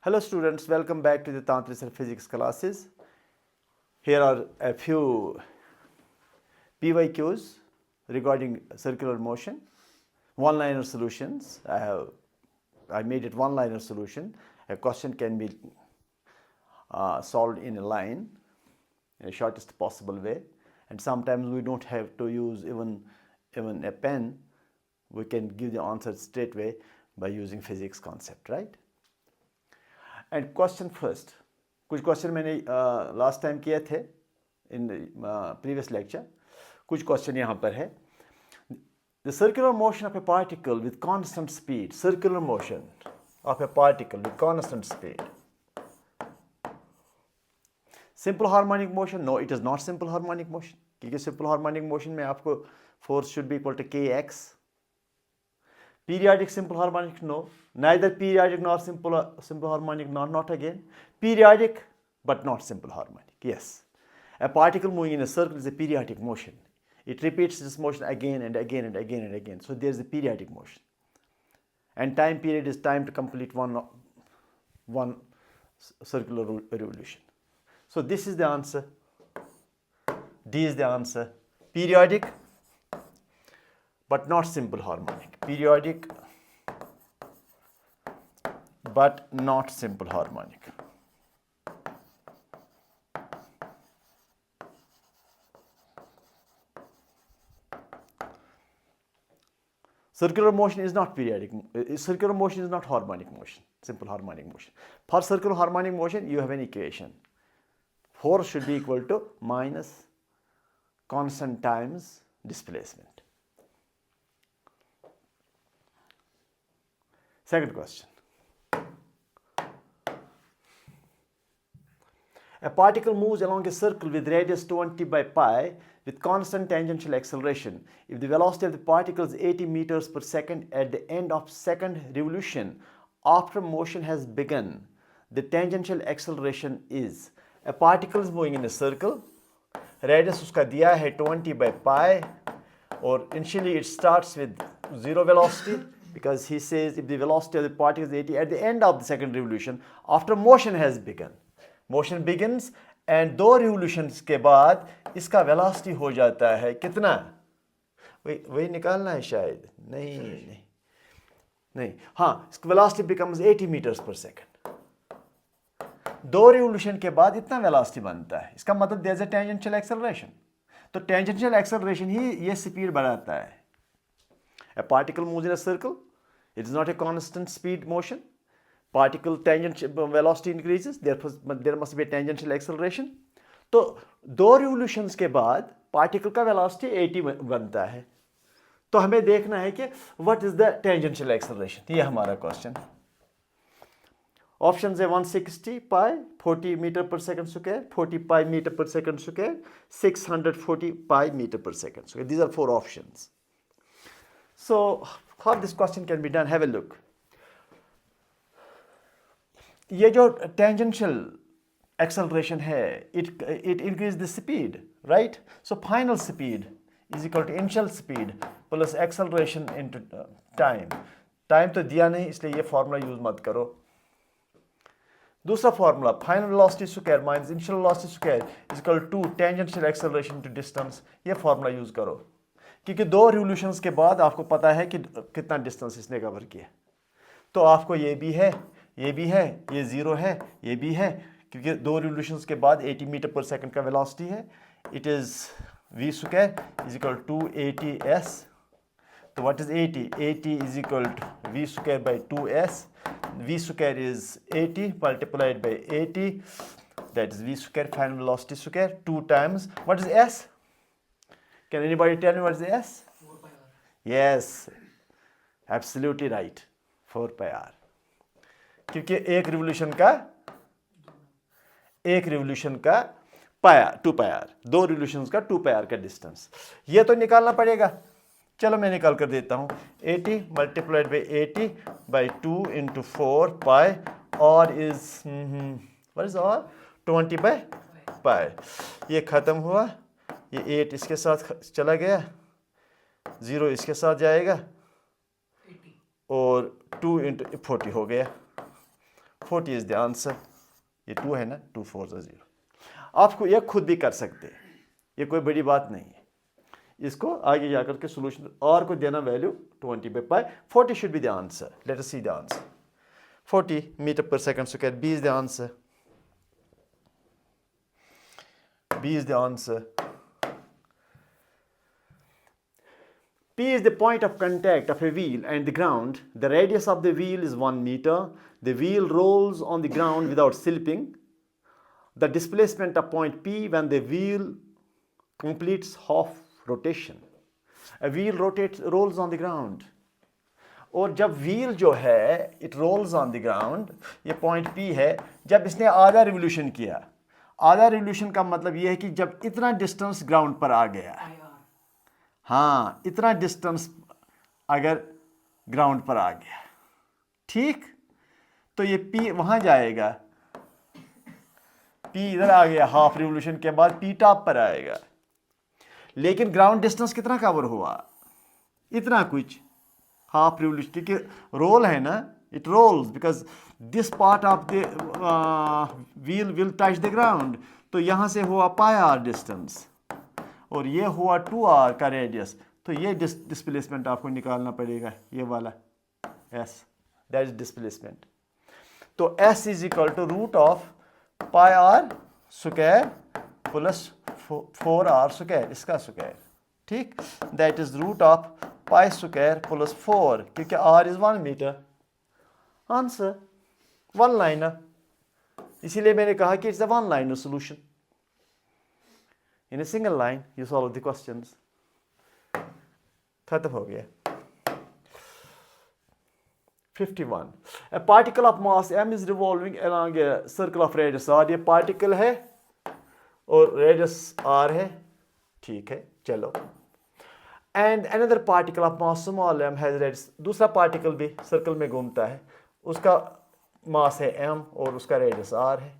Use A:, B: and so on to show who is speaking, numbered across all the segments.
A: Hello students, welcome back to the Tantra Physics classes. Here are a few PYQs regarding circular motion, one-liner solutions. I made it one-liner solution. A question can be solved in a line in the shortest possible way, and sometimes we don't have to use even a pen. We can give the answer straight away by using physics concept, right? And question first, कुछ question मैंने last time किए थे in previous lecture. कुछ question यहाँ पर है. The circular motion of a particle with constant speed. Circular motion of a particle with constant speed. Simple harmonic motion? No, it is not simple harmonic motion, क्योंकि simple harmonic motion में आपको force should be equal to kx. Periodic simple harmonic? No, neither periodic nor simple harmonic, not again. Periodic but not simple harmonic. Yes, a particle moving in a circle is a periodic motion. It repeats this motion again and again and again and again. So there is a periodic motion, and time period is time to complete one circular revolution. So this is the answer. D is the answer. Periodic but not simple harmonic. Periodic but not simple harmonic. Circular motion is not periodic. Circular motion is not harmonic motion, simple harmonic motion. For circular harmonic motion, you have an equation. Force should be equal to minus constant times displacement. Second question. A particle moves along a circle with radius 20 by pi with constant tangential acceleration. If the velocity of the particle is 80 meters per second at the end of second revolution after motion has begun, the tangential acceleration is. A particle is moving in a circle. Radius उसका दिया है 20 by pi, or initially it starts with zero velocity, because he says if the velocity of the particle is 80 at the end of the second revolution after motion has begun. Motion begins and दो revolutions के बाद इसका velocity हो जाता है कितना? वही निकालना है शायद. नहीं. हाँ, इसका velocity becomes 80 meters per second. दो revolution के बाद इतना velocity बनता है. इसका मतलब there is a tangential acceleration. तो tangential acceleration ही ये speed बढ़ाता है. A particle moves in a circle. It is not a constant speed motion. Particle tangential velocity increases. There must be a tangential acceleration. तो दो revolutions के बाद particle का velocity 80 बनता है. तो हमें देखना है कि what is the tangential acceleration. ये हमारा question. Options है 160 pi, 40 meter per second square, 40 pi meter per second square, 640 pi meter per second square. These are four options. So how this question can be done, have a look. ये जो tangential acceleration है, it increases the speed, right? So final speed is equal to initial speed plus acceleration into time. Time तो दिया नहीं, इसलिए ये formula use मत करो. दूसरा formula, final velocity square minus initial velocity square is equal to tangential acceleration to distance. ये formula use करो, क्योंकि दो रिवोल्यूशंस के बाद आपको पता है कि कितना डिस्टेंस इसने कवर किया. तो आपको ये भी है, ये ज़ीरो है, ये भी है, क्योंकि दो रिवोल्यूशंस के बाद 80 मीटर पर सेकंड का वेलोसिटी है. It is v square is equal to 80s. तो what is 80? 80 is equal to v square by 2s. v square is 80 multiplied by 80, that is v square final velocity square 2 times. What is s? Can anybody tell me what is the S?
B: 4 pi r.
A: Yes, absolutely right. 4 pi r. क्योंकि एक revolution का पाया 2 pi r, दो revolutions का 2 pi r का distance. ये तो निकालना पड़ेगा. चलो मैं निकाल कर देता हूँ. 80 multiplied by 80 by 2 into 4 pi. और इज what is और 20 by pi. ये खत्म हुआ. ये 8 इसके साथ चला गया, 0 इसके साथ जाएगा,
B: 80.
A: और 2 into 40 हो गया. 40 इज द आंसर। ये 2 है ना, 2 4 0। आपको ये खुद भी कर सकते हैं, ये कोई बड़ी बात नहीं है। इसको आगे जाकर के सोल्यूशन आर को देना value 20/π, 40 should be the answer. Let us see the answer. 40 metre पर second square, B is the answer. B is the answer. P is the point of contact of a wheel and the ground. The radius of the wheel is 1 meter. The wheel rolls on the ground without slipping. The displacement of point P when the wheel completes half rotation. A wheel rolls on the ground. और जब wheel जो है it rolls on the ground, ये point P है, जब इसने आधा revolution किया, आधा रिवोल्यूशन का मतलब ये है कि जब इतना डिस्टेंस ग्राउंड पर आ गया, हाँ इतना डिस्टेंस अगर ग्राउंड पर आ गया, ठीक, तो ये P वहाँ जाएगा, P इधर आ गया, हाफ रिवोल्यूशन के बाद P टॉप पर आएगा। लेकिन ग्राउंड डिस्टेंस कितना कवर हुआ, इतना कुछ, हाफ रिवोल्यूशन, क्योंकि रोल है ना, it rolls because this part of the wheel will touch the ground. तो यहाँ से हुआ πr डिस्टेंस और ये हुआ 2r का रेडियस, तो ये डिस्प्लेसमेंट आपको निकालना पड़ेगा, ये वाला s, दैट इज डिस्प्लेसमेंट। तो s is equal to root of πr square plus 4r square, इसका स्क्वायर, ठीक, that is root of pi square plus 4, क्योंकि r is 1 metre. Answer one liner, इसीलिए मैंने कहा कि it's a one liner solution. In a single line you solve the questions. खत्म हो गया। 51. A particle of mass m is revolving along a circle of radius r. ये particle है और रेडियस r है, ठीक है, चलो। And another particle of mass small m has radius. दूसरा पार्टिकल भी सर्कल में घूमता है, उसका मास है m और उसका रेडियस r है।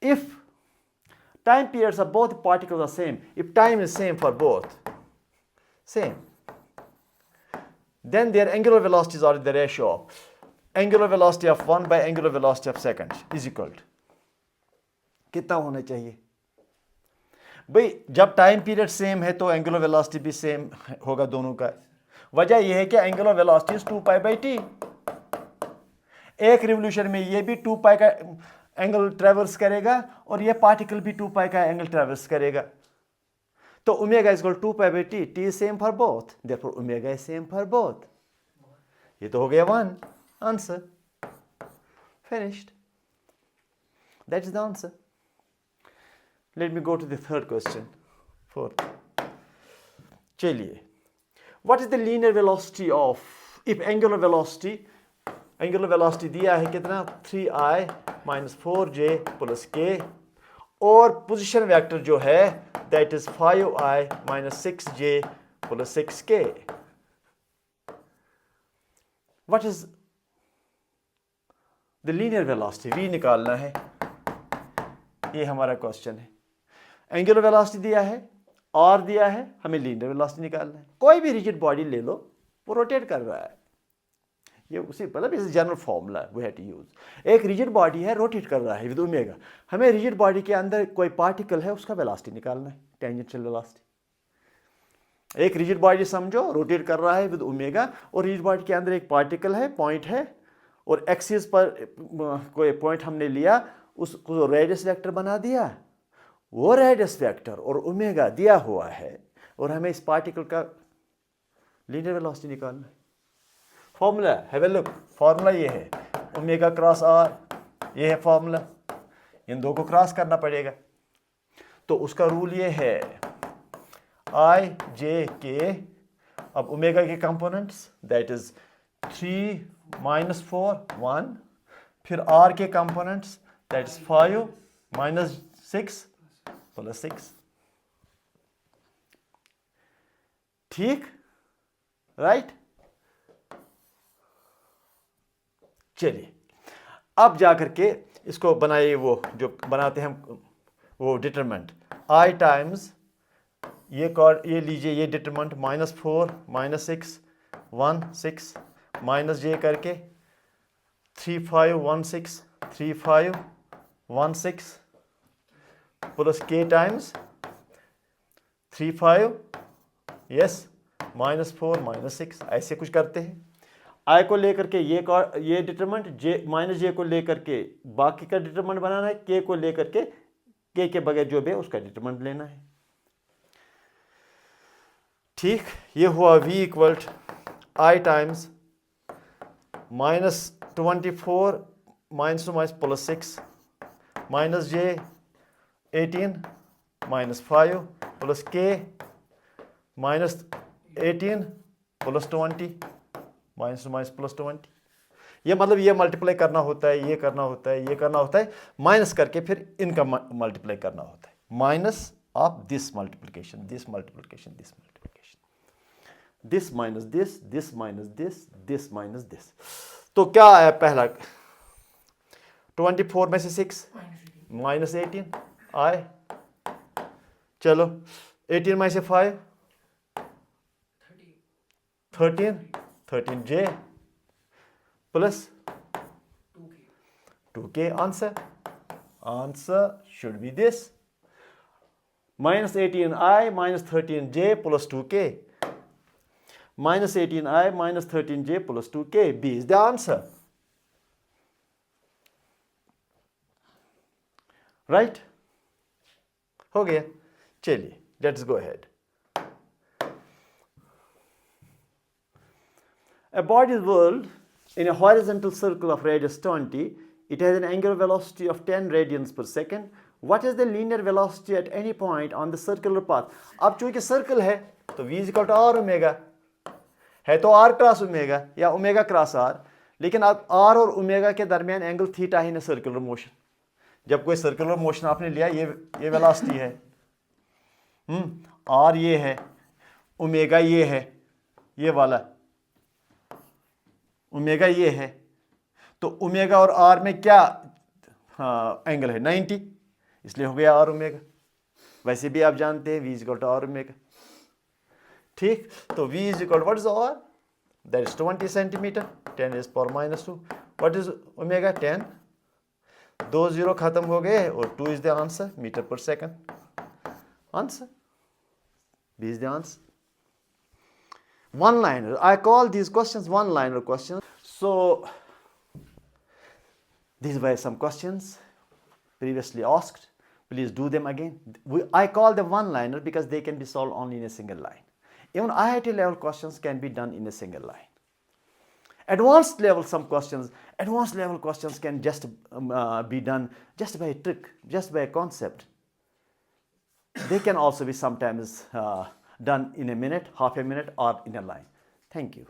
A: If time periods of both particles are same, if time is same for both, same, then their angular velocities are the ratio of angular velocity of 1 by angular velocity of second is equal to, कितना होना चाहिए भाई? जब time period same है तो angular velocity भी same होगा दोनों का। वजह यह है कि एंगुलर वेलोसिटी इज 2π/t। एक रिवोल्यूशन में ये भी 2π का एंगल ट्रेवर्स करेगा और ये पार्टिकल भी 2π का एंगल ट्रेवर्स करेगा। तो omega is equal 2π/t, t is same for both, therefore omega is same for both. ये तो हो गया 1 answer, finished, that is the answer. Let me go to the third question. Fourth. चलिए, what is the linear velocity of, if angular velocity दिया है कितना, 3i minus 4j plus k, और position vector जो है that is 5i minus 6j plus 6k. What is the linear velocity? v निकालना है, ये हमारा क्वेश्चन है। एंगुलर वेलोसिटी दिया है, r दिया है, हमें लीनियर वेलोसिटी निकालना है। कोई भी रिजिड बॉडी ले लो, वो रोटेट कर रहा है, ये उसी मतलब इस general formula we have to use. एक रिजिड बॉडी है, रोटेट कर रहा है विद ओमेगा, हमें रिजिड बॉडी के अंदर कोई पार्टिकल है, उसका वेलोसिटी निकालना है, टेंजेंशियल वेलोसिटी। एक रिजिड बॉडी समझो, रोटेट कर रहा है विद ओमेगा, और रिजिड बॉडी के अंदर एक पार्टिकल है, पॉइंट है, और एक्सिस पर कोई पॉइंट हमने लिया, उसको रेडियस वेक्टर बना दिया, वो रेडियस वेक्टर और ओमेगा दिया हुआ है, और हमें इस पार्टिकल का लीनियर वेलोसिटी निकालना है। Formula have a look, formula ये है ओमेगा क्रॉस r, ये है फॉर्मूला, इन दो को क्रॉस करना पड़ेगा। तो उसका रूल ये है i j k, अब ओमेगा के कंपोनेंट्स दैट इज 3 minus 4 1, फिर r के components that is 5 minus 6 plus 6, ठीक, राइट। चलिए अब जाकर के इसको बनाइए, वो जो बनाते हैं हम, वो डिटरमिनेंट i टाइम्स ये लीजिए, ये डिटरमिनेंट -4 -6 1 6 माइनस j करके 3516 plus k times 35 yes -4 -6 ऐसे कुछ करते हैं। I को लेकर के ये डिटरमिनेंट, j माइनस जे को लेकर के बाकी का डिटरमिनेंट बनाना है, k को लेकर के k के बगैर जो भी है उसका डिटरमिनेंट लेना है। ठीक, ये हुआ v equal I times -24 -2 plus 6 minus j 18 -5 plus k -18 plus 20 -2 plus 20। ये मतलब ये मल्टीप्लाई करना होता है, ये करना होता है, ये करना होता है, माइनस करके फिर इनका मल्टीप्लाई करना होता है, minus of this multiplication, this multiplication, this multiplication, this minus this, this minus this, this minus this. तो क्या आया पहला, 24 में से 6 -18 आए, चलो 18 में से 5 13 j plus 2k answer should be this, -18i minus 13j plus 2k, -18i minus 13j plus 2k, b is the answer, right? हो गया, चलिए let's go ahead. A body is whirled in a horizontal circle of radius 20. It has an angular velocity of 10 radians per second. What is the linear velocity at any point on the circular path? अब चूंकि circle है तो v is equal to r omega है, तो r cross omega या omega cross r, लेकिन अब r और ओमेगा के दरमियान एंगल थीटा है ना सर्कुलर मोशन। जब कोई सर्कुलर मोशन आपने लिया, ये वेलोसिटी है, r ये है, ओमेगा ये है, ये वाला ओमेगा ये है, तो ओमेगा और आर में क्या एंगल है 90, इसलिए हो गया आर ओमेगा। वैसे भी आप जानते हैं v is equal to r omega. ठीक, तो v is equal what is r, that is 20 centimetre, 10 is power -2, what is omega 10, 2 0 खत्म हो गए और 2 इज द आंसर, मीटर पर second answer, b is the answer. One liner, I call these questions one liner questions. So these were some questions previously asked, please do them again. I call them one liner because they can be solved only in a single line. Even IIT level questions can be done in a single line. Advanced level questions can just be done just by a trick, just by a concept. They can also be sometimes done in a minute, half a minute, or in a line. Thank you.